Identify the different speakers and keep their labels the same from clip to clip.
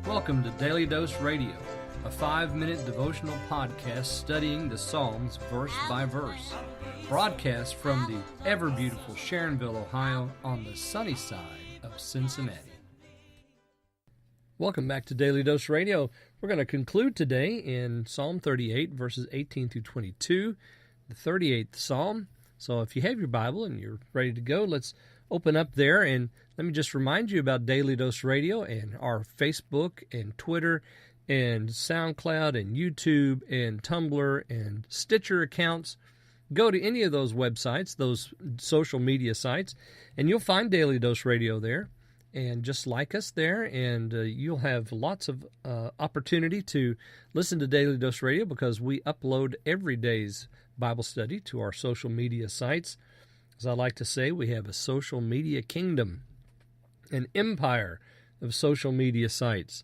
Speaker 1: Welcome to Daily Dose Radio, a 5-minute devotional podcast studying the Psalms verse by verse. Broadcast from the ever-beautiful Sharonville, Ohio, on the sunny side of Cincinnati. Welcome back to Daily Dose Radio. We're going to conclude today in Psalm 38, verses 18 through 22, the 38th Psalm. So if you have your Bible and you're ready to go, let's open up there, and let me just remind you about Daily Dose Radio and our Facebook and Twitter and SoundCloud and YouTube and Tumblr and Stitcher accounts. Go to any of those websites, those social media sites, and you'll find Daily Dose Radio there. And just like us there, and you'll have lots of opportunity to listen to Daily Dose Radio because we upload every day's Bible study to our social media sites. As I like to say, we have a social media kingdom, an empire of social media sites.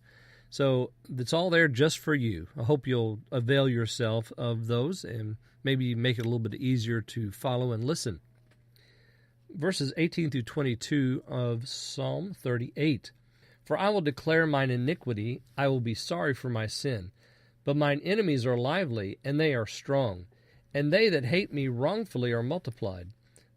Speaker 1: So it's all there just for you. I hope you'll avail yourself of those and maybe make it a little bit easier to follow and listen. Verses 18 through 22 of Psalm 38. For I will declare mine iniquity, I will be sorry for my sin. But mine enemies are lively, and they are strong. And they that hate me wrongfully are multiplied.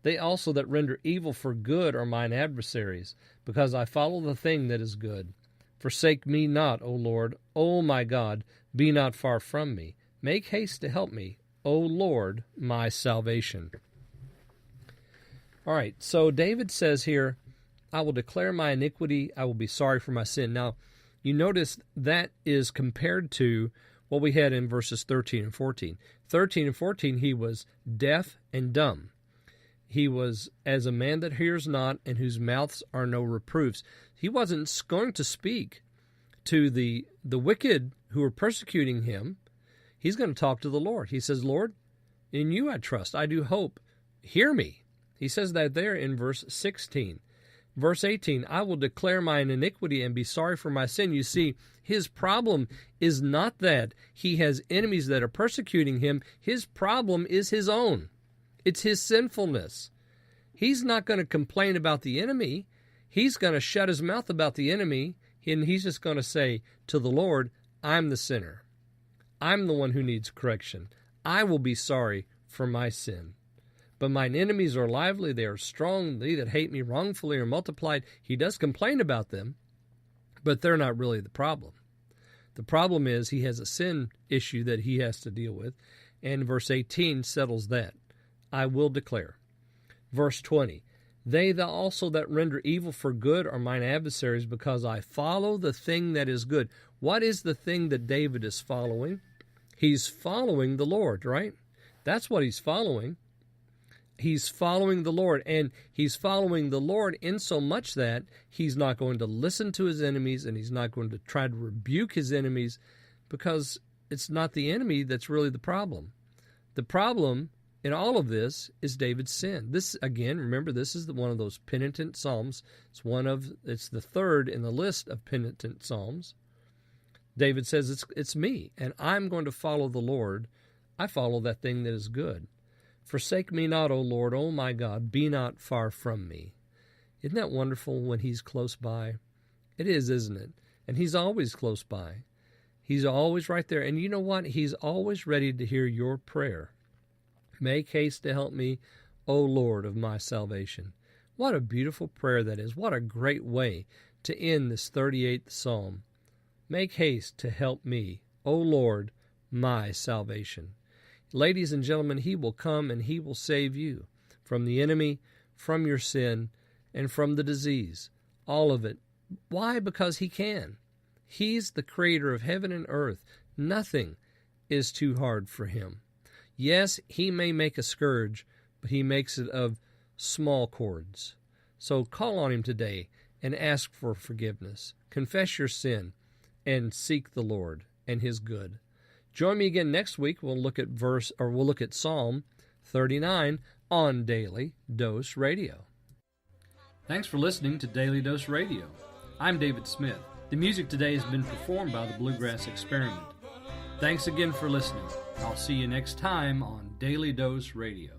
Speaker 1: They also that render evil for good are mine adversaries, because I follow the thing that is good. Forsake me not, O Lord, O my God, be not far from me. Make haste to help me, O Lord, my salvation. All right, so David says here, I will declare my iniquity, I will be sorry for my sin. Now, you notice that is compared to what we had in verses 13 and 14. 13 and 14, he was deaf and dumb. He was as a man that hears not, and whose mouths are no reproofs. He wasn't going to speak to the wicked who are persecuting him. He's going to talk to the Lord. He says, Lord, in you I trust, I do hope. Hear me. He says that there in verse 16. Verse 18, I will declare mine iniquity and be sorry for my sin. You see, his problem is not that he has enemies that are persecuting him. His problem is his own. It's his sinfulness. He's not going to complain about the enemy. He's going to shut his mouth about the enemy, and he's just going to say to the Lord, I'm the sinner. I'm the one who needs correction. I will be sorry for my sin. But mine enemies are lively, they are strong, they that hate me wrongfully are multiplied. He does complain about them, but they're not really the problem. The problem is he has a sin issue that he has to deal with, and verse 18 settles that. I will declare. Verse 20, they that also that render evil for good are mine adversaries, because I follow the thing that is good. What is the thing that David is following? He's following the Lord, right? That's what he's following. He's following the Lord, and he's following the Lord in so much that he's not going to listen to his enemies, and he's not going to try to rebuke his enemies, because it's not the enemy that's really the problem. The problem in all of this is David's sin. This, again, remember, this is one of those penitent psalms. It's the third in the list of penitent psalms. David says, it's me, and I'm going to follow the Lord. I follow that thing that is good. Forsake me not, O Lord, O my God, be not far from me. Isn't that wonderful when he's close by? It is, isn't it? And he's always close by. He's always right there. And you know what? He's always ready to hear your prayer. Make haste to help me, O Lord of my salvation. What a beautiful prayer that is. What a great way to end this 38th Psalm. Make haste to help me, O Lord, my salvation. Ladies and gentlemen, he will come and he will save you from the enemy, from your sin, and from the disease. All of it. Why? Because he can. He's the creator of heaven and earth. Nothing is too hard for him. Yes, he may make a scourge, but he makes it of small cords. So call on him today and ask for forgiveness. Confess your sin and seek the Lord and his good. Join me again next week. We'll look at Psalm 39 on Daily Dose Radio. Thanks for listening to Daily Dose Radio. I'm David Smith. The music today has been performed by the Bluegrass Experiment. Thanks again for listening. I'll see you next time on Daily Dose Radio.